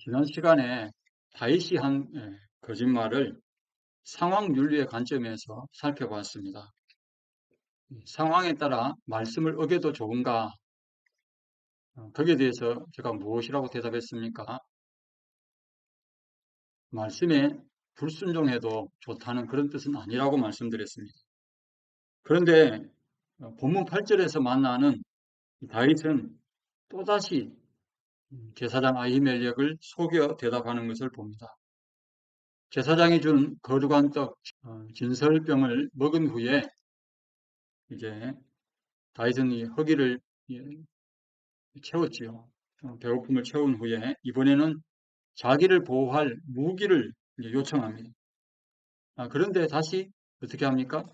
지난 시간에 다윗이 한 거짓말을 상황 윤리의 관점에서 살펴봤습니다. 상황에 따라 말씀을 어겨도 좋은가? 거기에 대해서 제가 무엇이라고 대답했습니까? 말씀에 불순종해도 좋다는 그런 뜻은 아니라고 말씀드렸습니다. 그런데 본문 8절에서 만나는 다윗은 또다시 제사장 아히멜렉을 속여 대답하는 것을 봅니다. 제사장이 준 거룩한 떡 진설병을 먹은 후에 이제 다윗은 이 허기를 채웠지요. 배고픔을 채운 후에 이번에는 자기를 보호할 무기를 요청합니다. 그런데 다시 어떻게 합니까?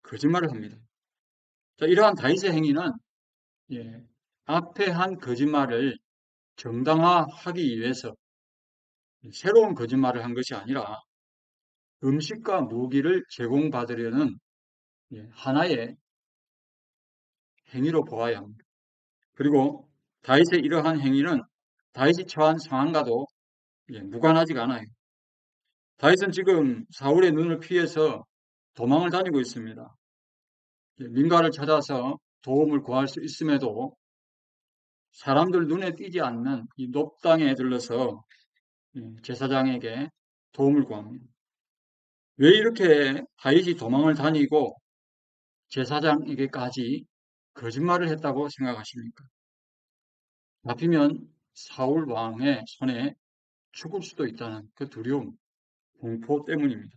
거짓말을 합니다. 자, 이러한 다윗의 행위는 앞에 한 거짓말을 정당화하기 위해서 새로운 거짓말을 한 것이 아니라 음식과 무기를 제공받으려는 하나의 행위로 보아야 합니다. 그리고 다윗의 이러한 행위는 다윗이 처한 상황과도 무관하지가 않아요. 다윗은 지금 사울의 눈을 피해서 도망을 다니고 있습니다. 민가를 찾아서 도움을 구할 수 있음에도 사람들 눈에 띄지 않는 이 높당에 들러서 제사장에게 도움을 구합니다. 왜 이렇게 다윗이 도망을 다니고 제사장에게까지 거짓말을 했다고 생각하십니까? 잡히면 사울 왕의 손에 죽을 수도 있다는 그 두려움, 공포 때문입니다.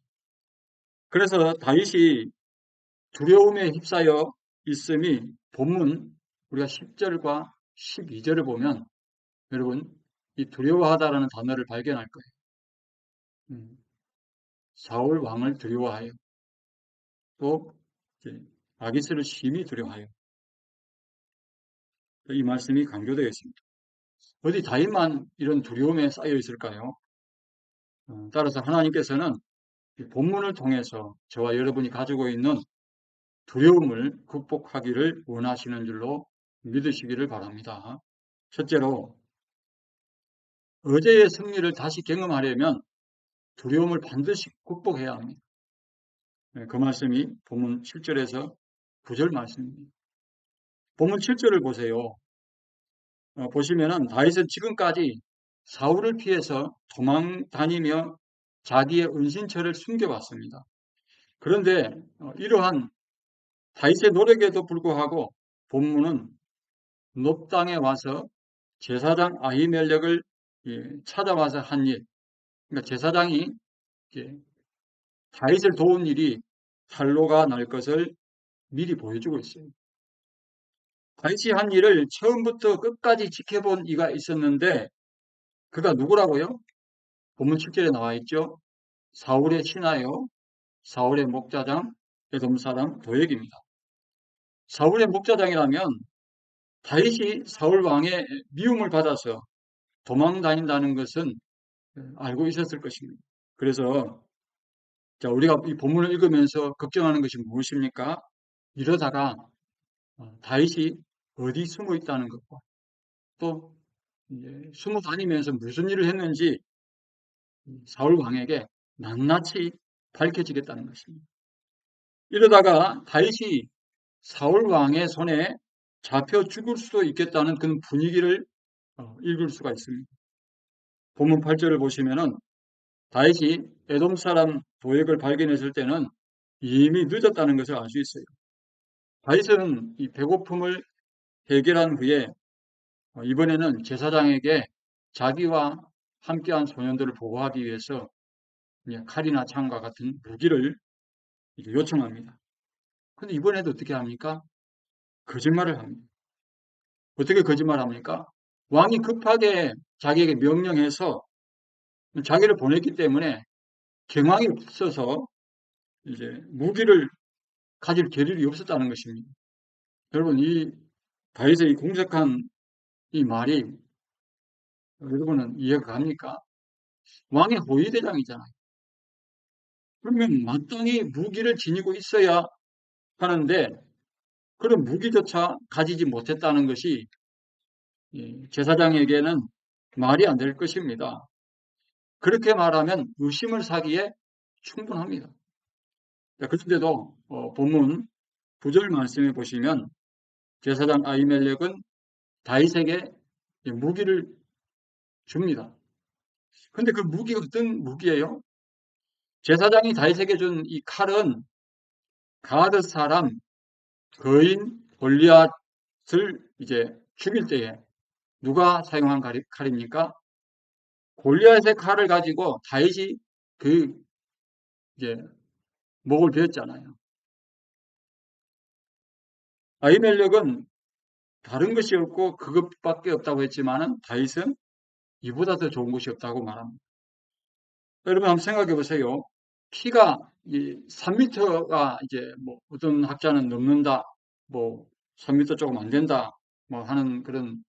그래서 다윗이 두려움에 휩싸여 있음이 본문 우리가 10절과 12절을 보면 여러분 이 두려워하다라는 단어를 발견할 거예요. 사울 왕을 두려워하여 또 아기스를 심히 두려워하여 이 말씀이 강조되어 있습니다. 어디 다윗만 이런 두려움에 쌓여 있을까요? 따라서 하나님께서는 본문을 통해서 저와 여러분이 가지고 있는 두려움을 극복하기를 원하시는 줄로 믿으시기를 바랍니다. 첫째로 어제의 승리를 다시 경험하려면 두려움을 반드시 극복해야 합니다. 그 말씀이 본문 7절에서 9절 말씀입니다. 본문 7절을 보세요. 보시면은 다윗은 지금까지 사울을 피해서 도망 다니며 자기의 은신처를 숨겨왔습니다. 그런데 이러한 다윗의 노력에도 불구하고 본문은 놋당에 와서 제사장 아히멜렉을 찾아와서 한 일, 그러니까 제사장이 다윗을 도운 일이 탄로가 날 것을 미리 보여주고 있어요. 다윗이 한 일을 처음부터 끝까지 지켜본 이가 있었는데 그가 누구라고요? 본문 7절에 나와 있죠. 사울의 신하요, 사울의 목자장, 에돔 사람 도액입니다. 사울의 목자장이라면 다윗이 사울 왕의 미움을 받아서 도망 다닌다는 것은 알고 있었을 것입니다. 그래서 우리가 이 본문을 읽으면서 걱정하는 것이 무엇입니까? 이러다가 다윗이 어디 숨어 있다는 것과 또 숨어 다니면서 무슨 일을 했는지 사울 왕에게 낱낱이 밝혀지겠다는 것입니다. 이러다가 다윗이 사울 왕의 손에 잡혀 죽을 수도 있겠다는 그런 분위기를 읽을 수가 있습니다. 본문 8절을 보시면은 다윗이 에돔 사람 도액을 발견했을 때는 이미 늦었다는 것을 알 수 있어요. 다윗은 이 배고픔을 해결한 후에 이번에는 제사장에게 자기와 함께한 소년들을 보호하기 위해서 칼이나 창과 같은 무기를 요청합니다. 그런데 이번에도 어떻게 합니까? 거짓말을 합니다. 어떻게 거짓말합니까? 왕이 급하게 자기에게 명령해서 자기를 보냈기 때문에 경황이 없어서 이제 무기를 가질 겨를이 없었다는 것입니다. 여러분, 이 다윗의 이 공격한 이 말이 여러분은 이해가 갑니까? 왕의 호위대장이잖아요. 그러면 마땅히 무기를 지니고 있어야 하는데 그런 무기조차 가지지 못했다는 것이 제사장에게는 말이 안 될 것입니다. 그렇게 말하면 의심을 사기에 충분합니다. 그런데도 본문 9절 말씀에 보시면 제사장 아히멜렉은 다윗에게 무기를 줍니다. 근데 그 무기가 어떤 무기예요? 제사장이 다윗에게 준 이 칼은 가드 사람 거인 골리앗을 이제 죽일 때에 누가 사용한 칼입니까? 골리앗의 칼을 가지고 다윗이 그 이제 목을 베었잖아요. 아히멜렉은 다른 것이 없고 그것밖에 없다고 했지만은 다윗은 이보다 더 좋은 것이 없다고 말합니다. 여러분 한번 생각해 보세요. 키가 3m가 이제 뭐 어떤 학자는 넘는다, 뭐 3m 조금 안 된다, 뭐 하는 그런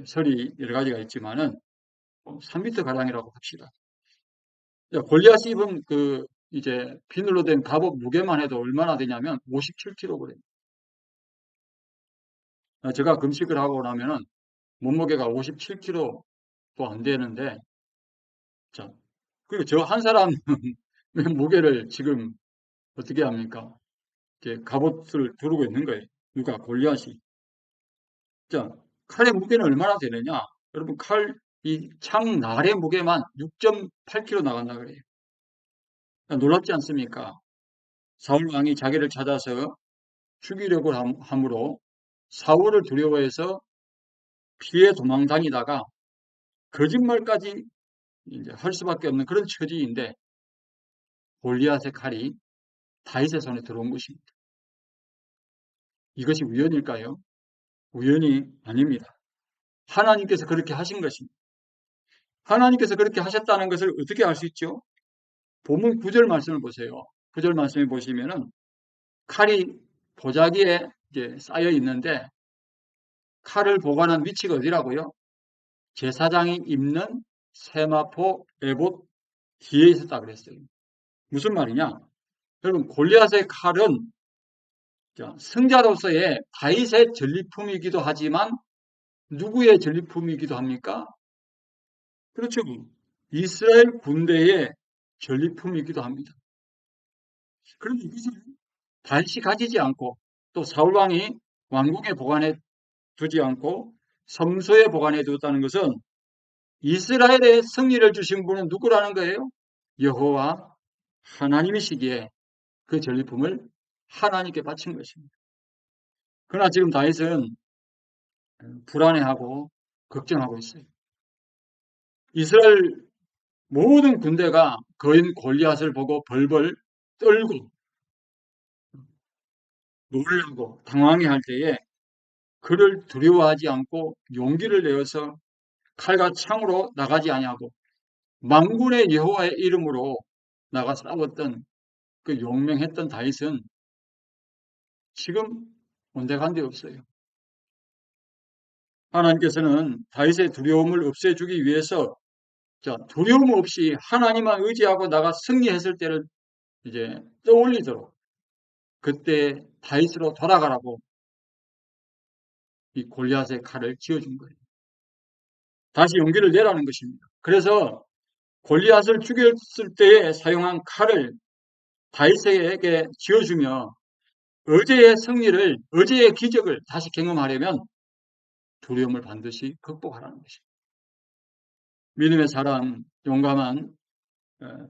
설이 여러 가지가 있지만은 3m 가량이라고 합시다. 골리앗이 입은 그 이제 비늘로 된 갑옷 무게만 해도 얼마나 되냐면 57kg. 제가 금식을 하고 나면은 몸무게가 57kg도 안 되는데, 자, 그리고 저 한 사람 무게를 지금 어떻게 합니까? 이렇게 갑옷을 두르고 있는 거예요. 누가? 골리앗이. 자, 칼의 무게는 얼마나 되느냐? 여러분, 이 창날의 무게만 6.8kg 나간다 그래요. 놀랍지 않습니까? 사울 왕이 자기를 찾아서 죽이려고 함으로 사울을 두려워해서 피해 도망 다니다가 거짓말까지 이제 할 수밖에 없는 그런 처지인데 골리앗의 칼이 다윗의 손에 들어온 것입니다. 이것이 우연일까요? 우연이 아닙니다. 하나님께서 그렇게 하신 것입니다. 하나님께서 그렇게 하셨다는 것을 어떻게 알 수 있죠? 본문 9절 말씀을 보세요. 9절 말씀에 보시면은 칼이 보자기에 이제 쌓여 있는데 칼을 보관한 위치가 어디라고요? 제사장이 입는 세마포 에봇 뒤에 있었다 그랬어요. 무슨 말이냐? 여러분 골리앗의 칼은 승자로서의 다윗의 전리품이기도 하지만 누구의 전리품이기도 합니까? 그렇죠. 이스라엘 군대의 전리품이기도 합니다. 그런데 이것을 다윗이 가지지 않고 또 사울왕이 왕궁에 보관해 두지 않고 성소에 보관해 두었다는 것은 이스라엘의 승리를 주신 분은 누구라는 거예요? 여호와 하나님이시기에 그 전리품을 하나님께 바친 것입니다. 그러나 지금 다윗은 불안해하고 걱정하고 있어요. 이스라엘 모든 군대가 거인 골리앗을 보고 벌벌 떨고 놀라고 당황해할 때에 그를 두려워하지 않고 용기를 내어서 칼과 창으로 나가지 아니하고 만군의 여호와의 이름으로 나가 싸웠던 그 용맹했던 다윗은 지금 온데간데 없어요. 하나님께서는 다윗의 두려움을 없애주기 위해서 두려움 없이 하나님만 의지하고 나가 승리했을 때를 이제 떠올리도록 그때 다윗으로 돌아가라고 이 골리앗의 칼을 쥐어준 거예요. 다시 용기를 내라는 것입니다. 그래서 골리앗을 죽였을 때에 사용한 칼을 다윗에게 쥐어주며 어제의 승리를, 어제의 기적을 다시 경험하려면 두려움을 반드시 극복하라는 것입니다. 믿음의 사람, 용감한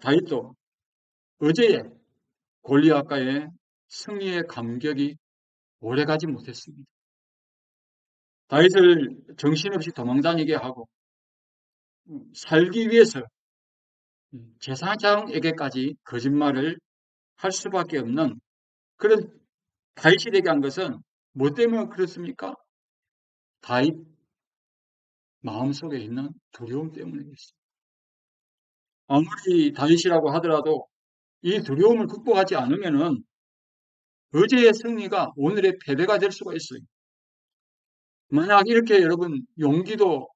다윗도 어제의 골리앗과의 승리의 감격이 오래가지 못했습니다. 다윗을 정신없이 도망다니게 하고 살기 위해서 제사장에게까지 거짓말을 할 수밖에 없는 그런 다윗이 되게 한 것은 뭐 때문에 그렇습니까? 다윗 마음속에 있는 두려움 때문이겠습니다. 아무리 다윗이라고 하더라도 이 두려움을 극복하지 않으면은 어제의 승리가 오늘의 패배가 될 수가 있어요. 만약 이렇게 여러분 용기도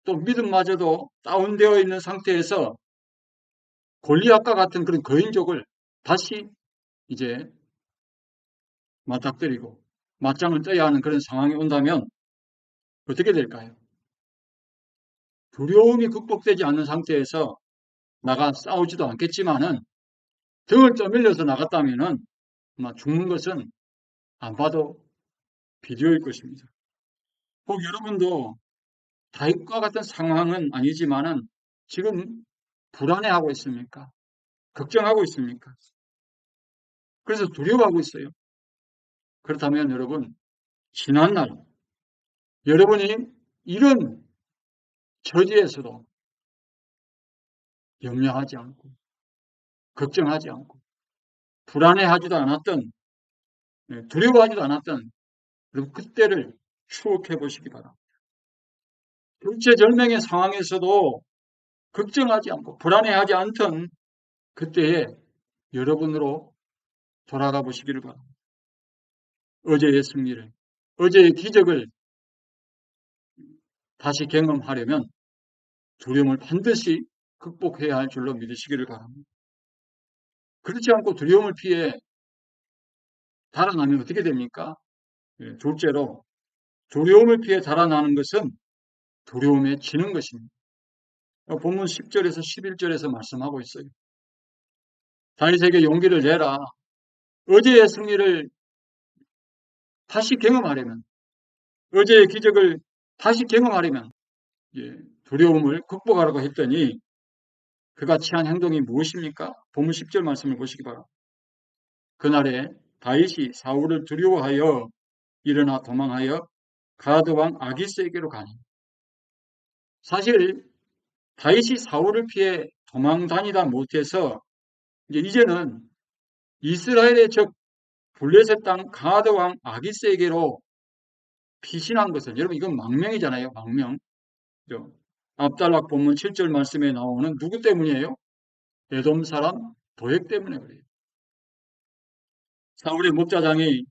또 믿음마저도 다운되어 있는 상태에서 골리앗과 같은 그런 거인족을 다시 이제 맞닥뜨리고 맞짱을 떠야 하는 그런 상황이 온다면 어떻게 될까요? 두려움이 극복되지 않는 상태에서 나가 싸우지도 않겠지만은 등을 떠밀려서 나갔다면은 아마 죽는 것은 안 봐도 비디오일 것입니다. 혹 여러분도 다윗과 같은 상황은 아니지만은 지금 불안해하고 있습니까? 걱정하고 있습니까? 그래서 두려워하고 있어요. 그렇다면 여러분, 지난날 여러분이 이런 처지에서도 염려하지 않고 걱정하지 않고 불안해하지도 않았던 두려워하지도 않았던 그때를 추억해 보시기 바랍니다. 일체절명의 상황에서도 걱정하지 않고 불안해하지 않던 그때에 여러분으로 돌아가 보시기를 바랍니다. 어제의 승리를, 어제의 기적을 다시 경험하려면 두려움을 반드시 극복해야 할 줄로 믿으시기를 바랍니다. 그렇지 않고 두려움을 피해 달아나면 어떻게 됩니까? 둘째로 두려움을 피해 달아나는 것은 두려움에 지는 것입니다. 본문 10절에서 11절에서 말씀하고 있어요. 다윗에게 용기를 내라. 어제의 승리를 다시 경험하려면, 어제의 기적을 다시 경험하려면 두려움을 극복하라고 했더니 그가 취한 행동이 무엇입니까? 본문 10절 말씀을 보시기 바랍니다. 그날에 다윗이 사울을 두려워하여 일어나 도망하여 가드 왕 아기스에게로 가니. 사실 다윗이 사울을 피해 도망 다니다 못해서 이제는 이스라엘의 적 블레셋 땅 가드 왕 아기스에게로 피신한 것은, 여러분 이건 망명이잖아요. 망명. 압달락 본문 7절 말씀에 나오는 누구 때문이에요? 에돔 사람 도액 때문에 그래요. 사울의 목자장이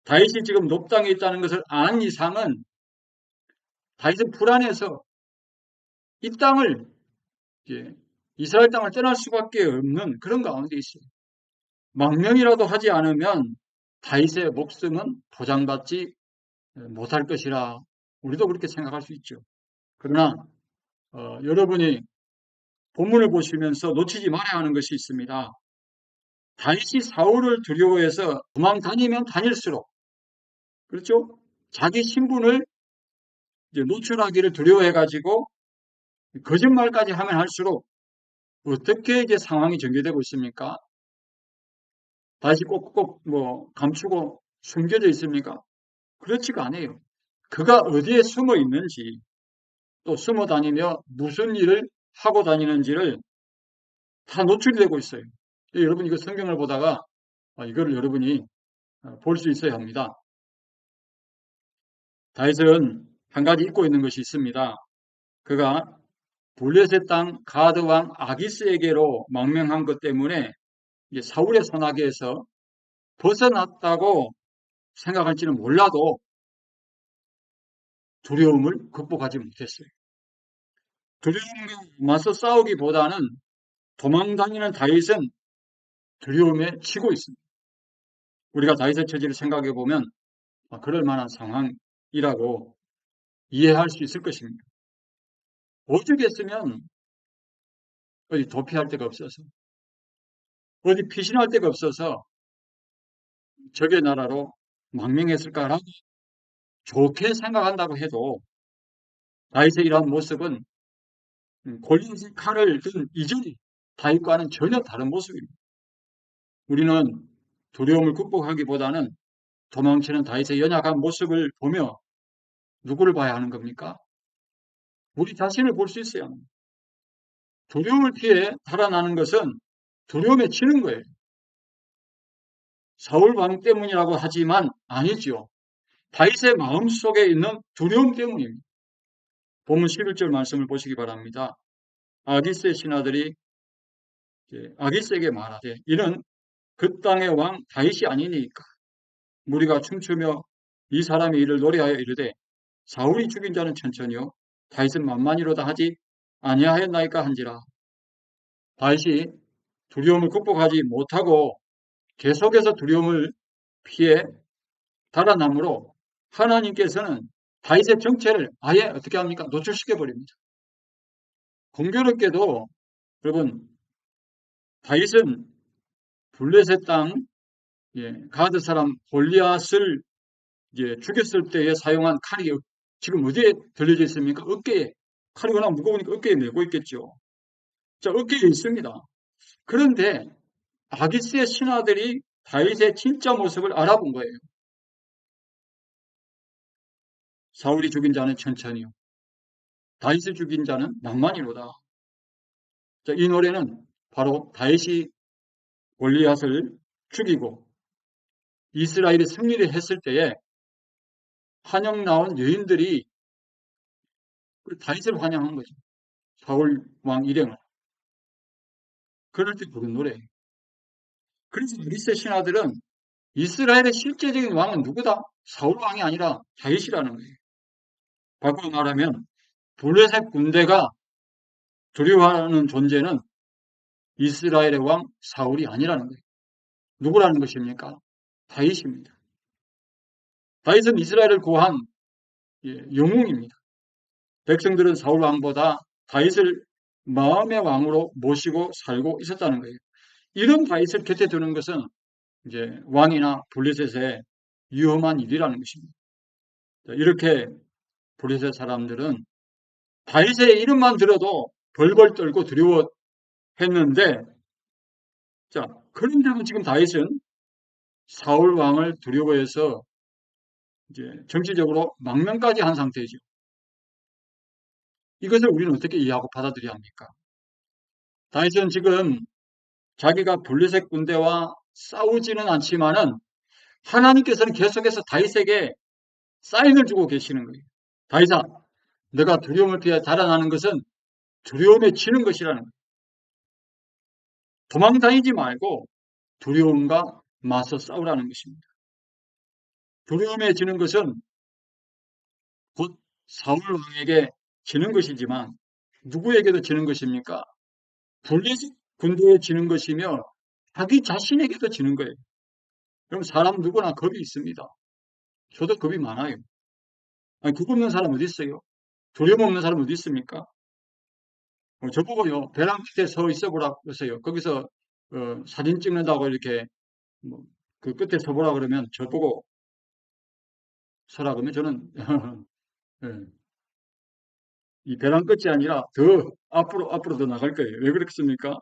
다윗이 지금 높당에 있다는 것을 안 이상은 다윗은 불안해서 이 땅을, 이스라엘 땅을 떠날 수밖에 없는 그런 가운데 있어요. 망명이라도 하지 않으면 다윗의 목숨은 보장받지 못할 것이라 우리도 그렇게 생각할 수 있죠. 그러나 여러분이 본문을 보시면서 놓치지 말아야 하는 것이 있습니다. 다윗이 사울을 두려워해서 도망 다니면 다닐수록, 그렇죠? 자기 신분을 노출하기를 두려워해가지고 거짓말까지 하면 할수록 어떻게 이제 상황이 전개되고 있습니까? 다시 꼭꼭 감추고 숨겨져 있습니까? 그렇지가 않아요. 그가 어디에 숨어 있는지, 또 숨어 다니며 무슨 일을 하고 다니는지를 다 노출이 되고 있어요. 여러분 이거 성경을 보다가 이거를 여러분이 볼 수 있어야 합니다. 다윗은 한 가지 잊고 있는 것이 있습니다. 그가 블레셋 땅 가드 왕 아기스에게로 망명한 것 때문에 이제 사울의 손아귀에서 벗어났다고 생각할지는 몰라도 두려움을 극복하지 못했어요. 두려움과 맞서 싸우기보다는 도망다니는 다윗은 두려움에 치고 있습니다. 우리가 다윗의 처지를 생각해 보면 그럴 만한 상황이라고 이해할 수 있을 것입니다. 오죽했으면 어디 도피할 데가 없어서, 어디 피신할 데가 없어서 적의 나라로 망명했을까라고 좋게 생각한다고 해도 다윗의 이러한 모습은 골리앗의 칼을 든 이전의 다윗과는 전혀 다른 모습입니다. 우리는 두려움을 극복하기보다는 도망치는 다윗의 연약한 모습을 보며 누구를 봐야 하는 겁니까? 우리 자신을 볼 수 있어야 합니다. 두려움을 피해 달아나는 것은 두려움에 치는 거예요. 사울 왕 때문이라고 하지만 아니지요. 다윗의 마음속에 있는 두려움 때문입니다. 본문 11절 말씀을 보시기 바랍니다. 아기스의 신하들이 아기스에게 말하되 이는 그 땅의 왕 다윗이 아니니까 무리가 춤추며 이 사람이 이를 노래하여 이르되 사울이 죽인 자는 천천히요 다윗은 만만히로다 하지 아니하였나이까 한지라. 다윗이 두려움을 극복하지 못하고 계속해서 두려움을 피해 달아나므로 하나님께서는 다윗의 정체를 아예 어떻게 합니까? 노출시켜 버립니다. 공교롭게도 여러분 다윗은 블레셋 땅 가드 사람 골리앗을 죽였을 때에 사용한 칼이 지금 어디에 들려져 있습니까? 어깨에. 칼이 워낙 무거우니까 어깨에 메고 있겠죠. 자, 어깨에 있습니다. 그런데 아기스의 신하들이 다윗의 진짜 모습을 알아본 거예요. 사울이 죽인 자는 천천히요, 다윗을 죽인 자는 낭만이로다. 자, 이 노래는 바로 다윗이 골리앗을 죽이고 이스라엘이 승리를 했을 때에 환영 나온 여인들이 다윗을 환영한 거죠. 사울 왕 일행을. 그럴 때 부른 노래예요. 그래서 그리스의 신하들은 이스라엘의 실제적인 왕은 누구다? 사울 왕이 아니라 다윗이라는 거예요. 바꾸어 말하면 블레셋 군대가 두려워하는 존재는 이스라엘의 왕 사울이 아니라는 거예요. 누구라는 것입니까? 다윗입니다. 다윗은 이스라엘을 구한 영웅입니다. 백성들은 사울 왕보다 다윗을 마음의 왕으로 모시고 살고 있었다는 거예요. 이런 다윗을 곁에 두는 것은 이제 왕이나 블레셋의 위험한 일이라는 것입니다. 이렇게 블레셋 사람들은 다윗의 이름만 들어도 벌벌 떨고 두려워했는데, 자, 그런데도 지금 다윗은 사울 왕을 두려워해서 이제 정치적으로 망명까지 한 상태이죠. 이것을 우리는 어떻게 이해하고 받아들여야 합니까? 다윗은 지금 자기가 블레셋 군대와 싸우지는 않지만은 하나님께서는 계속해서 다윗에게 사인을 주고 계시는 거예요. 다윗아, 내가 두려움을 피해 달아나는 것은 두려움에 지는 것이라는 거예요. 도망 다니지 말고 두려움과 맞서 싸우라는 것입니다. 두려움에 지는 것은 곧 사울 왕에게 지는 것이지만 누구에게도 지는 것입니까? 블레셋 군대에 지는 것이며 자기 자신에게도 지는 거예요. 그럼 사람 누구나 겁이 있습니다. 저도 겁이 많아요. 아니, 겁 없는 사람 어디 있어요? 두려움 없는 사람 어디 있습니까? 저보고요, 벼랑 끝에 서 있어 보라고 그러세요. 거기서 사진 찍는다고 이렇게 뭐, 그 끝에 서보라 그러면 저보고 서라 그러면 저는 예, 이 벼랑 끝이 아니라 더 앞으로 더 나갈 거예요. 왜 그렇겠습니까?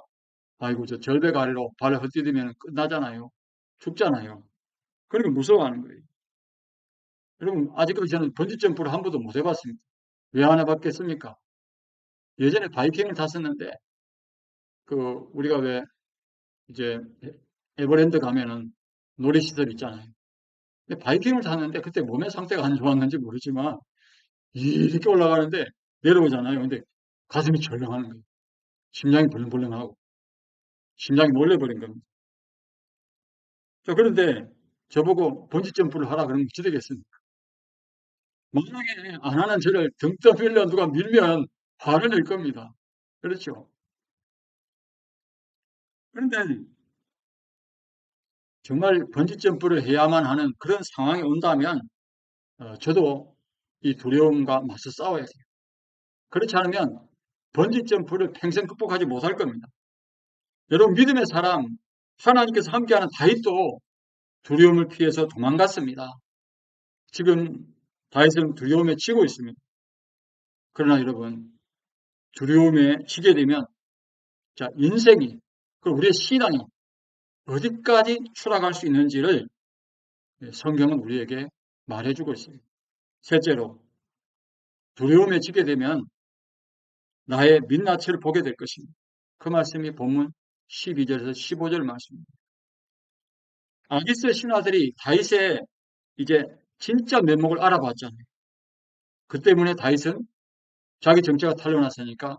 아이고, 저 절벽 아래로 발을 헛디디면 끝나잖아요. 죽잖아요. 그러니까 무서워하는 거예요. 여러분, 아직까지 저는 번지점프를 한 번도 못 해봤습니다. 왜 안 해봤겠습니까? 예전에 바이킹을 탔었는데, 우리가 왜, 이제, 에버랜드 가면은 놀이시설 있잖아요. 근데 바이킹을 탔는데, 그때 몸의 상태가 안 좋았는지 모르지만, 이렇게 올라가는데, 내려오잖아요. 근데 가슴이 철렁하는 거예요. 심장이 벌렁벌렁하고, 심장이 놀래버린 겁니다. 자, 그런데, 저보고 번지점프를 하라 그러면 어찌 되겠습니까? 만약에 안 하는 저를 등 떠밀려 누가 밀면 화를 낼 겁니다. 그렇죠? 그런데 정말 번지점프를 해야만 하는 그런 상황이 온다면 저도 이 두려움과 맞서 싸워야 돼요. 그렇지 않으면 번지점프를 평생 극복하지 못할 겁니다. 여러분, 믿음의 사람, 하나님께서 함께하는 다윗도 두려움을 피해서 도망갔습니다. 지금 다윗은 두려움에 지고 있습니다. 그러나 여러분, 두려움에 지게 되면 자, 인생이, 그리고 우리의 신앙이 어디까지 추락할 수 있는지를 성경은 우리에게 말해주고 있습니다. 셋째로, 두려움에 지게 되면 나의 민낯을 보게 될 것입니다. 그 말씀이 본문 12절에서 15절 말씀입니다. 아기스 신하들이 다윗의 이제 진짜 면목을 알아봤잖아요. 그 때문에 다윗은 자기 정체가 탄로났으니까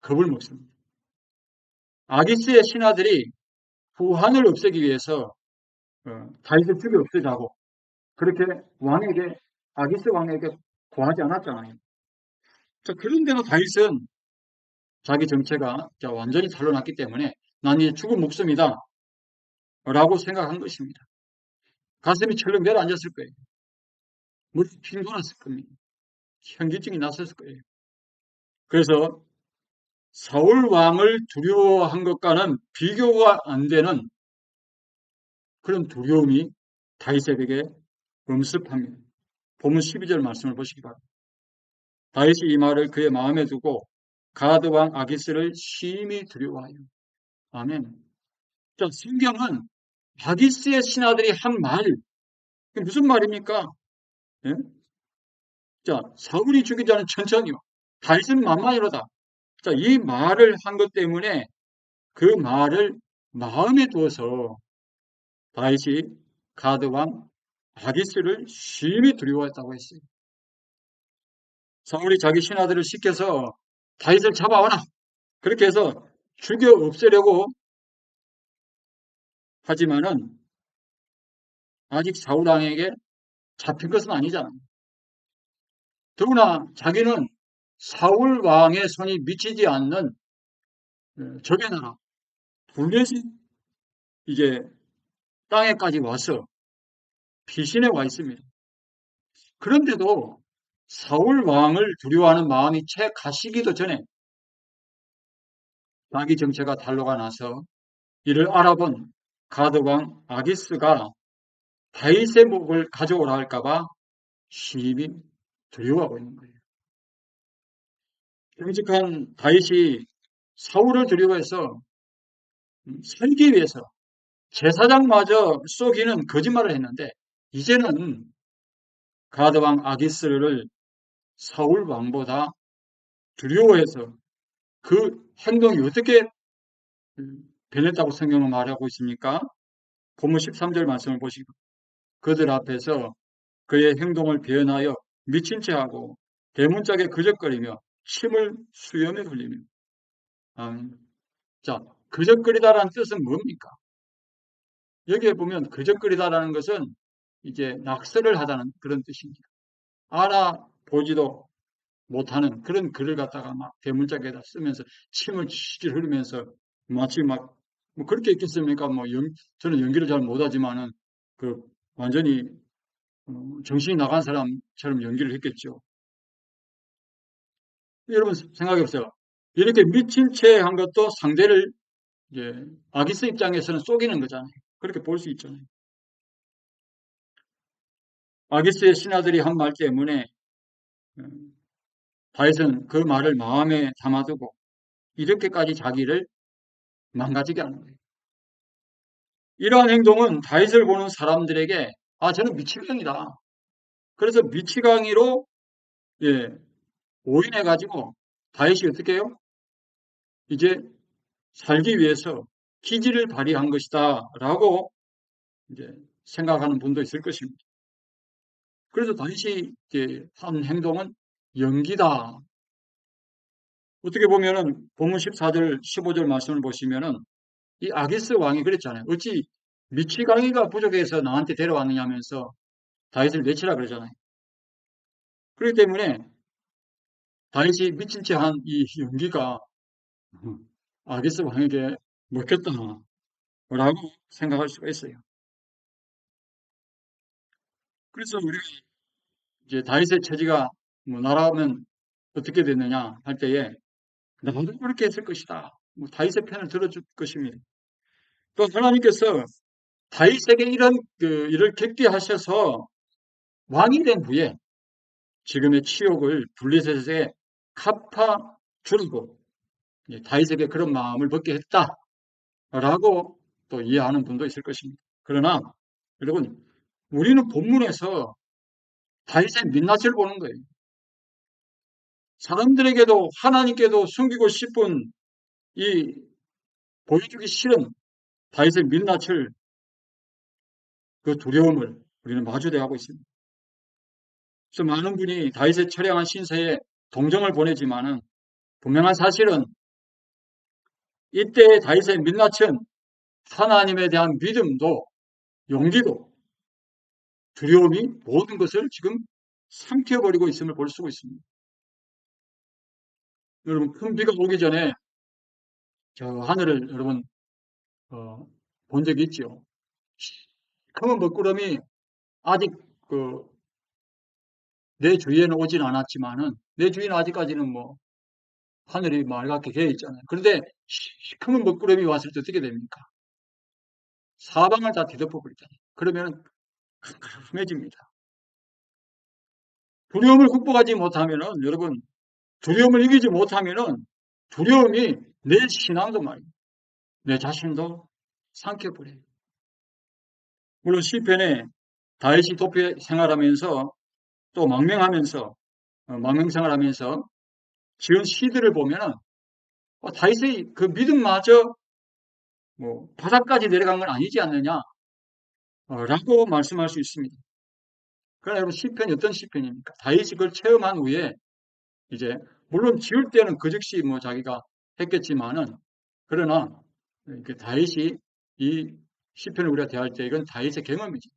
겁을 먹습니다. 아기스의 신하들이 후한을 없애기 위해서 다윗을 죽여 없애자고 그렇게 왕에게, 아기스 왕에게 구하지 않았잖아요. 자, 그런데도 다윗은 자기 정체가 완전히 탄로났기 때문에 난 이제 죽은 목숨이다 라고 생각한 것입니다. 가슴이 철렁 내려앉았을 거예요. 머리 핑 돌았을 겁니다. 현기증이 났었을 거예요. 그래서 사울 왕을 두려워한 것과는 비교가 안 되는 그런 두려움이 다윗에게 엄습합니다. 본문 12절 말씀을 보시기 바랍니다. 다윗이 이 말을 그의 마음에 두고 가드 왕 아기스를 심히 두려워하여. 아멘. 자, 성경은 아기스의 신하들이 한 말, 그게 무슨 말입니까? 예? 자, 사울이 죽이지 않은 천천히요. 다윗은 만만이로다. 자, 이 말을 한 것 때문에 그 말을 마음에 두어서 다윗이 가드 왕 아기스를 심히 두려워했다고 했어요. 사울이 자기 신하들을 시켜서 다윗을 잡아와라. 그렇게 해서 죽여 없애려고 하지만은 아직 사울 왕에게 잡힌 것은 아니잖아요. 더구나 자기는 사울 왕의 손이 미치지 않는 적의 나라 블레셋 이제 땅에까지 와서 피신해 와 있습니다. 그런데도 사울 왕을 두려워하는 마음이 채 가시기도 전에 자기 정체가 탄로가 나서 이를 알아본 가드 왕 아기스가 다윗의 목을 가져오라 할까봐 심히 두려워하고 있는 거예요. 정직한 다윗이 사울을 두려워해서 살기 위해서 제사장마저 쏘기는 거짓말을 했는데 이제는 가드 왕 아기스를 사울 왕보다 두려워해서 그 행동이 어떻게 변했다고 성경은 말하고 있습니까? 본문 13절 말씀을 보시고 그들 앞에서 그의 행동을 변하여 미친 채하고 대문짝에 그적거리며 침을 수염에 흘리며 자, 그적거리다라는 뜻은 뭡니까? 여기에 보면 그적거리다라는 것은 이제 낙서를 하다는 그런 뜻입니다. 알아보지도 못하는 그런 글을 갖다가 막 대문짝에다 쓰면서 침을 칠칠 흐르면서 마치 막 뭐 그렇게 있겠습니까? 뭐 저는 연기를 잘 못하지만은 그 완전히 정신이 나간 사람처럼 연기를 했겠죠. 여러분 생각해 보세요. 이렇게 미친 채 한 것도 상대를 이제 아기스 입장에서는 속이는 거잖아요. 그렇게 볼 수 있잖아요. 아기스의 신하들이 한 말 때문에 다윗은 그 말을 마음에 담아두고 이렇게까지 자기를 망가지게 하는 거예요. 이러한 행동은 다윗을 보는 사람들에게 저는 미치광이다. 그래서 미치광이로 오인해 가지고 다윗이 어떻게 해요? 이제 살기 위해서 기지를 발휘한 것이다라고 이제 생각하는 분도 있을 것입니다. 그래서 다윗이 한 행동은 연기다. 어떻게 보면은 본문 14절, 15절 말씀을 보시면은 이 아기스 왕이 그랬잖아요. 어찌 미치광이가 부족해서 나한테 데려왔느냐면서 다윗을 내치라 그러잖아요. 그렇기 때문에 다윗이 미친 채 한 이 연기가 아기스 왕에게 먹혔다라고 생각할 수가 있어요. 그래서 우리가 이제 다윗의 처지가 뭐 나라면 어떻게 됐느냐 할 때에 나도 그렇게 했을 것이다. 뭐 다윗의 편을 들어줄 것입니다. 또 하나님께서 다윗에게 이런 일을 겪게 하셔서 왕이 된 후에 지금의 치욕을 블레셋에 갚아 주고 다윗에게 그런 마음을 먹게 했다라고 또 이해하는 분도 있을 것입니다. 그러나 여러분 우리는 본문에서 다윗의 민낯을 보는 거예요. 사람들에게도 하나님께도 숨기고 싶은 이 보여주기 싫은 다윗의 민낯을 그 두려움을 우리는 마주대하고 있습니다. 그래서 많은 분이 다윗의 처량한 신세에 동정을 보내지만은 분명한 사실은 이때의 다윗의 민낯은 하나님에 대한 믿음도 용기도 두려움이 모든 것을 지금 삼켜버리고 있음을 볼 수 있습니다. 여러분 큰 비가 오기 전에 저 하늘을 여러분 본 적이 있죠. 큰 먹구름이 아직 그 내 주위에는 오진 않았지만은 내 주위는 아직까지는 뭐 하늘이 맑게 개어 있잖아요. 그런데 시커먼 먹구름이 왔을 때 어떻게 됩니까? 사방을 다 뒤덮어 버리잖아요. 그러면 캄캄해집니다. 두려움을 극복하지 못하면은, 여러분, 두려움을 이기지 못하면은 두려움이 내 신앙도 말이에요. 내 자신도 삼켜버려요. 물론 시편에 다윗이 도피 생활하면서 또 망명생활하면서 지은 시들을 보면은 다윗의 그 믿음마저 뭐 바닥까지 내려간 건 아니지 않느냐 라고 말씀할 수 있습니다. 그러나 여러분, 시편이 어떤 시편입니까? 다윗이 그걸 체험한 후에 이제 물론 지을 때는 그 즉시 뭐 자기가 했겠지만은, 그러나 다윗이 이 시편을 우리가 대할 때 이건 다윗의 경험이지,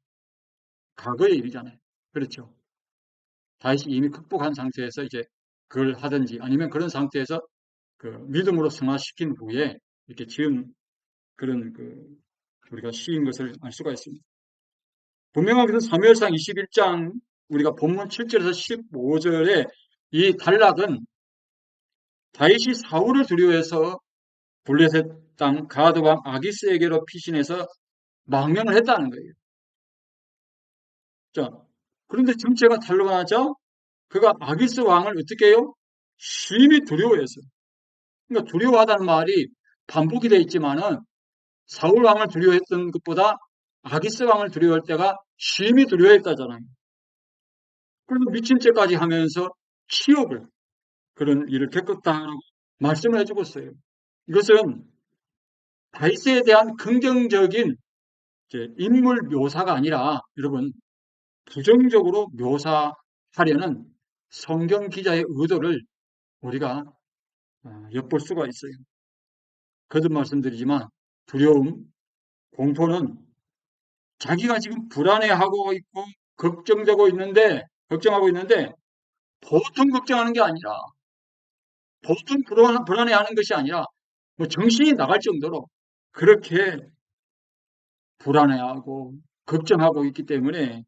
과거의 일이잖아요. 그렇죠? 다윗이 이미 극복한 상태에서 이제 그걸 하든지, 아니면 그런 상태에서 그 믿음으로 승화시킨 후에 이렇게 지은 그런 우리가 시인 것을 알 수가 있습니다. 분명하게도 사무엘상 21장 우리가 본문 7절에서 15절에 이 단락은 다윗이 사울을 두려워해서 블레셋 땅 가드 왕 아기스에게로 피신해서 망명을 했다는 거예요. 자, 그런데 정체가 탄로나자 그가 아기스 왕을 어떻게 해요? 심히 두려워해서. 그러니까 두려워하다는 말이 반복이 되어 있지만은 사울 왕을 두려워했던 것보다 아기스 왕을 두려워할 때가 심히 두려워했다잖아요. 그래서 미친 척까지 하면서 치욕을, 그런 일을 겪었다라고 말씀을 해주고 있어요. 이것은 다윗에 대한 긍정적인 인물 묘사가 아니라, 여러분, 부정적으로 묘사하려는 성경 기자의 의도를 우리가 엿볼 수가 있어요. 거듭 말씀드리지만 두려움, 공포는 자기가 지금 불안해하고 있고 걱정하고 있는데 보통 걱정하는 게 아니라, 보통 불안해하는 것이 아니라 뭐 정신이 나갈 정도로 그렇게 불안해하고 걱정하고 있기 때문에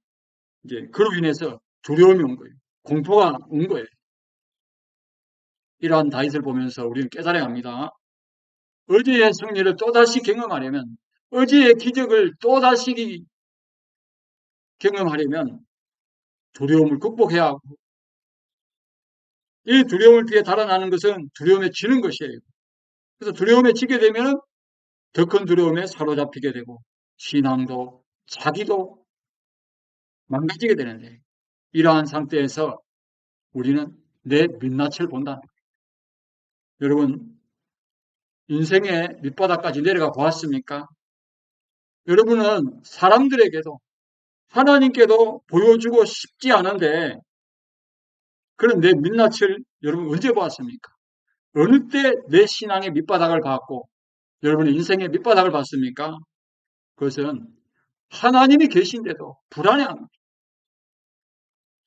이제 그로 인해서 두려움이 온 거예요. 공포가 온 거예요. 이러한 다윗을 보면서 우리는 깨달아야 합니다. 어제의 승리를 또다시 경험하려면, 어제의 기적을 또다시 경험하려면 두려움을 극복해야 하고, 이 두려움을 피해 달아나는 것은 두려움에 지는 것이에요. 그래서 두려움에 지게 되면 더 큰 두려움에 사로잡히게 되고 신앙도 자기도 망가지게 되는데, 이러한 상태에서 우리는 내 민낯을 본다. 여러분, 인생의 밑바닥까지 내려가 보았습니까? 여러분은 사람들에게도 하나님께도 보여주고 싶지 않은데 그런 내 민낯을 여러분 언제 보았습니까? 어느 때 내 신앙의 밑바닥을 봤고 여러분의 인생의 밑바닥을 봤습니까? 그것은 하나님이 계신데도 불안해합니다.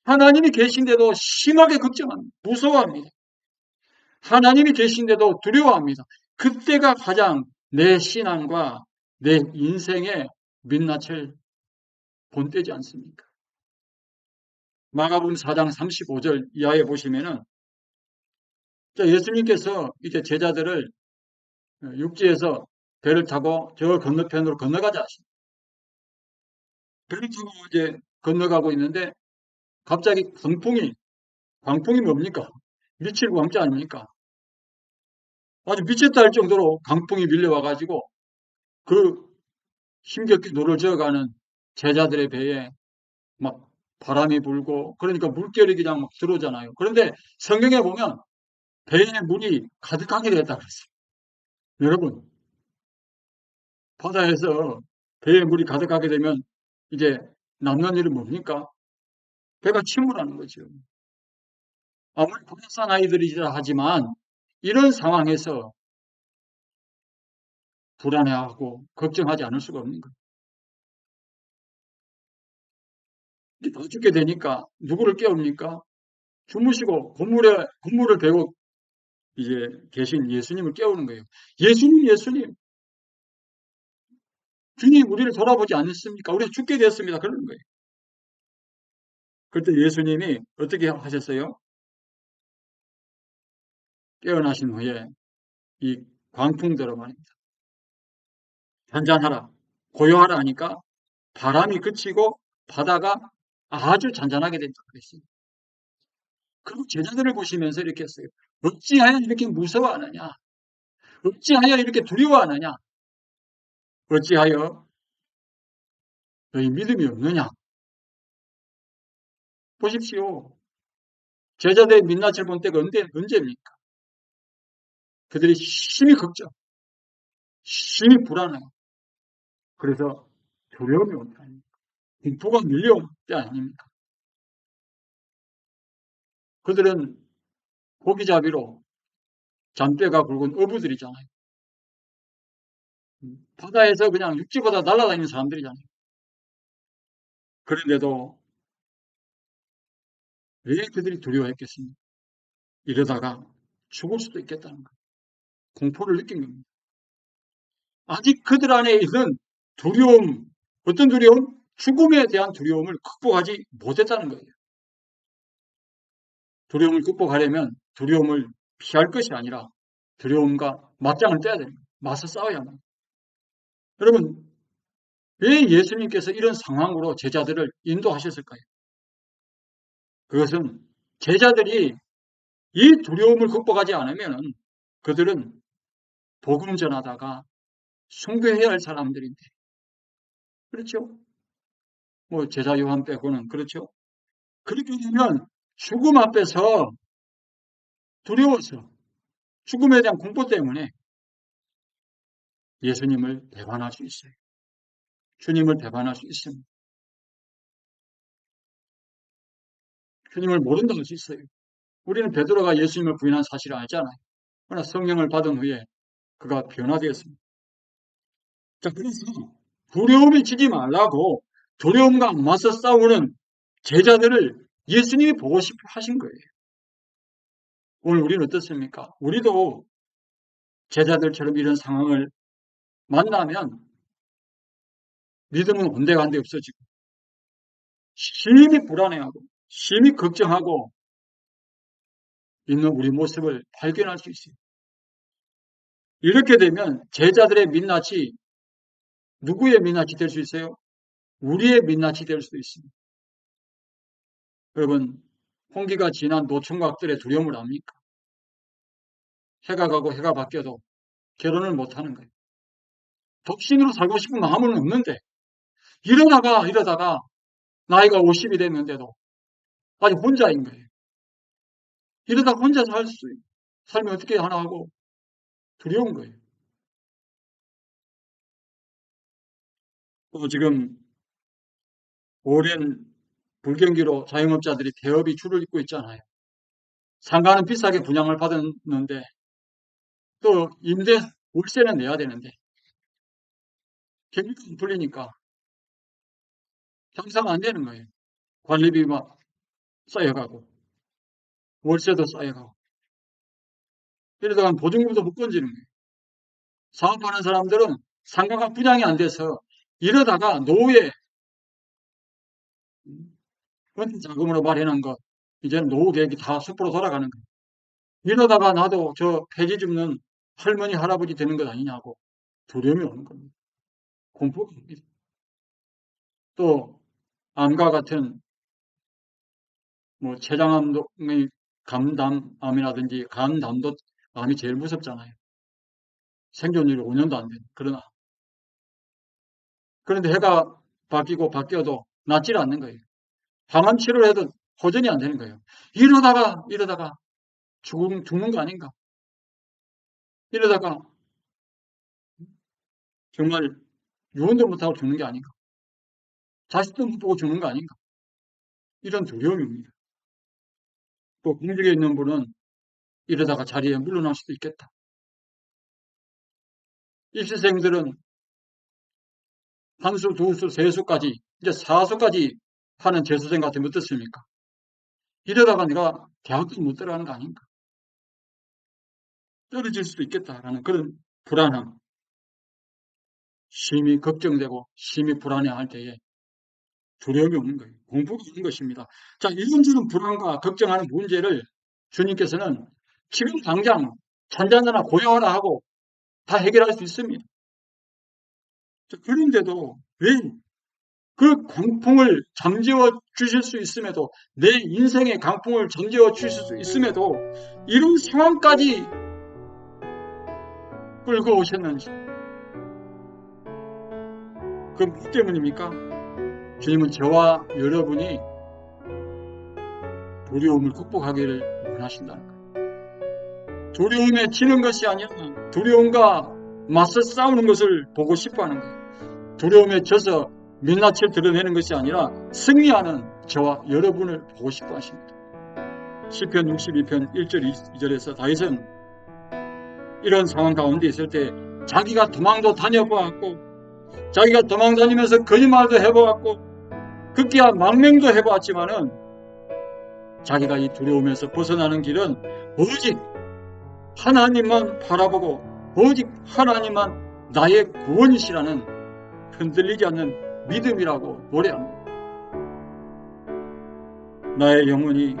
하나님이 계신데도 심하게 걱정합니다. 무서워합니다. 하나님이 계신데도 두려워합니다. 그때가 가장 내 신앙과 내 인생의 민낯을 본 때지 않습니까? 마가복음 4장 35절 이하에 보시면은 예수님께서 이제 제자들을 육지에서 배를 타고 저 건너편으로 건너가자 하십니다. 배를 타고 이제 건너가고 있는데 갑자기 광풍이 뭡니까? 미칠 광자 아닙니까? 아주 미쳤다 할 정도로 강풍이 밀려와가지고 그 힘겹게 노를 저어가는 제자들의 배에 막 바람이 불고, 그러니까 물결이 그냥 막 들어오잖아요. 그런데 성경에 보면 배에 물이 가득하게 되었다 그랬어요. 여러분, 바다에서 배에 물이 가득하게 되면 이제 남는 일은 뭡니까? 배가 침몰하는 거죠. 아무리 부산 아이들이라 하지만 이런 상황에서 불안해하고 걱정하지 않을 수가 없는 거예요. 다 죽게 되니까 누구를 깨웁니까? 주무시고 건물을 베고 이제 계신 예수님을 깨우는 거예요. 예수님, 주님 우리를 돌아보지 않습니까? 우리 죽게 됐습니다. 그러는 거예요. 그때 예수님이 어떻게 하셨어요? 깨어나신 후에 이 광풍들어 말입니다. 잔잔하라, 고요하라 하니까 바람이 그치고 바다가 아주 잔잔하게 된다 그랬어요. 그리고 제자들을 보시면서 이렇게 했어요. 어찌하여 이렇게 무서워하느냐? 어찌하여 이렇게 두려워하느냐? 어찌하여 너희 믿음이 없느냐? 보십시오. 제자들의 민낯을 본 때가 언제입니까? 그들이 심히 걱정, 심히 불안해요. 그래서 두려움이 온 게 아닙니까? 공포가 밀려온 때 아닙니까? 그들은 고기잡이로 잔뼈가 굵은 어부들이잖아요. 바다에서 그냥 육지보다 날아다니는 사람들이잖아요. 그런데도 왜 그들이 두려워했겠습니까? 이러다가 죽을 수도 있겠다는 거예요. 공포를 느낀 겁니다. 아직 그들 안에 있는 두려움, 어떤 두려움? 죽음에 대한 두려움을 극복하지 못했다는 거예요. 두려움을 극복하려면 두려움을 피할 것이 아니라 두려움과 맞짱을 떼야 됩니다. 맞서 싸워야 합니다. 여러분, 왜 예수님께서 이런 상황으로 제자들을 인도하셨을까요? 그것은 제자들이 이 두려움을 극복하지 않으면 그들은 복음 전하다가 순교해야 할 사람들인데, 그렇죠? 뭐 제자 요한 빼고는 그렇죠? 그렇게 되면 죽음 앞에서 두려워서 죽음에 대한 공포 때문에 예수님을 배반할 수 있어요. 주님을 배반할 수 있습니다. 주님을 모른다고 할 수 있어요. 우리는 베드로가 예수님을 부인한 사실을 알잖아요. 그러나 성령을 받은 후에 그가 변화되었습니다. 자, 그래서 두려움이 지지 말라고 두려움과 맞서 싸우는 제자들을 예수님이 보고 싶어 하신 거예요. 오늘 우리는 어떻습니까? 우리도 제자들처럼 이런 상황을 만나면 믿음은 온데간데 없어지고 심히 불안해하고 심히 걱정하고 있는 우리 모습을 발견할 수 있어요. 이렇게 되면 제자들의 민낯이 누구의 민낯이 될 수 있어요? 우리의 민낯이 될 수도 있습니다. 여러분, 홍기가 지난 노총각들의 두려움을 압니까? 해가 가고 해가 바뀌어도 결혼을 못하는 거예요. 독신으로 살고 싶은 마음은 없는데 이러다가 나이가 50이 됐는데도 아직 혼자인 거예요. 이러다 혼자 살면 어떻게 하나 하고 두려운 거예요. 또 지금 오랜 불경기로 자영업자들이 폐업이 줄을 잇고 있잖아요. 상가는 비싸게 분양을 받았는데 또 월세는 내야 되는데 경기가 안 풀리니까 장사가 안 되는 거예요. 관리비 막 쌓여가고 월세도 쌓여가고 이러다가 보증금도 못 건지는 거예요. 사업하는 사람들은 상가가 분양이 안 돼서 이러다가 노후에 은퇴 자금으로 마련한 거 이제는 노후 계획이 다 숲으로 돌아가는 거예요. 이러다가 나도 저 폐지 줍는 할머니 할아버지 되는 것 아니냐고 두려움이 오는 겁니다. 공포가 옵니다. 또 암과 같은 뭐 췌장암의 감담암이라든지 간담도 암이 제일 무섭잖아요. 생존율이 5년도 안 되는. 그런데 해가 바뀌어도 낫질 않는 거예요. 항암 치료를 해도 호전이 안 되는 거예요. 이러다가 죽는 거 아닌가? 이러다가 정말 유언도 못하고 죽는 게 아닌가? 자식도 못 보고 죽는 거 아닌가? 이런 두려움입니다. 또 공직에 있는 분은 이러다가 자리에 물러날 수도 있겠다. 입시생들은 한 수, 두 수, 세 수까지 이제 4수까지 하는 재수생 같으면 어떻습니까? 이러다가 내가 대학도 못 들어가는 거 아닌가? 떨어질 수도 있겠다라는 그런 불안함, 심히 걱정되고 심히 불안해할 때에 두려움이 오는 거예요. 공포가 오는 것입니다. 자, 이런저런 불안과 걱정하는 문제를 주님께서는 지금 당장 잔잔하나 고요하라 하고 다 해결할 수 있습니다. 그런데도 왜 그 강풍을 잠재워 주실 수 있음에도, 내 인생의 강풍을 잠재워 주실 수 있음에도 이런 상황까지 끌고 오셨는지, 그 무엇 때문입니까? 주님은 저와 여러분이 두려움을 극복하기를 원하신다는 거예요. 두려움에 지는 것이 아니라 두려움과 맞서 싸우는 것을 보고 싶어하는 거예요. 두려움에 져서 민낯을 드러내는 것이 아니라 승리하는 저와 여러분을 보고 싶어 하십니다. 시편 62편 1절 2절에서 다윗은 이런 상황 가운데 있을 때 자기가 도망도 다녀보았고, 자기가 도망 다니면서 거짓말도 해보았고, 극기야 망명도 해보았지만은 자기가 이 두려움에서 벗어나는 길은 오직 하나님만 바라보고 오직 하나님만 나의 구원이시라는 흔들리지 않는 믿음이라고 노래합니다. 나의 영혼이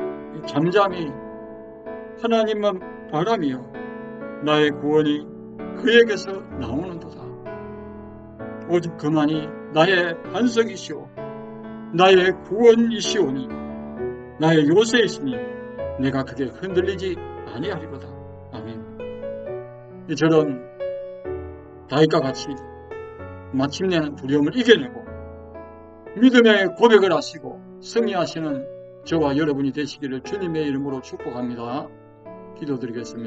잠잠히 하나님만 바라며 나의 구원이 그에게서 나오는도다. 오직 그만이 나의 반석이시오 나의 구원이시오니 나의 요새이시니 내가 그게 흔들리지 아니하리로다. 아멘. 이처럼 다윗과 같이 마침내는 두려움을 이겨내고 믿음의 고백을 하시고 승리하시는 저와 여러분이 되시기를 주님의 이름으로 축복합니다. 기도드리겠습니다.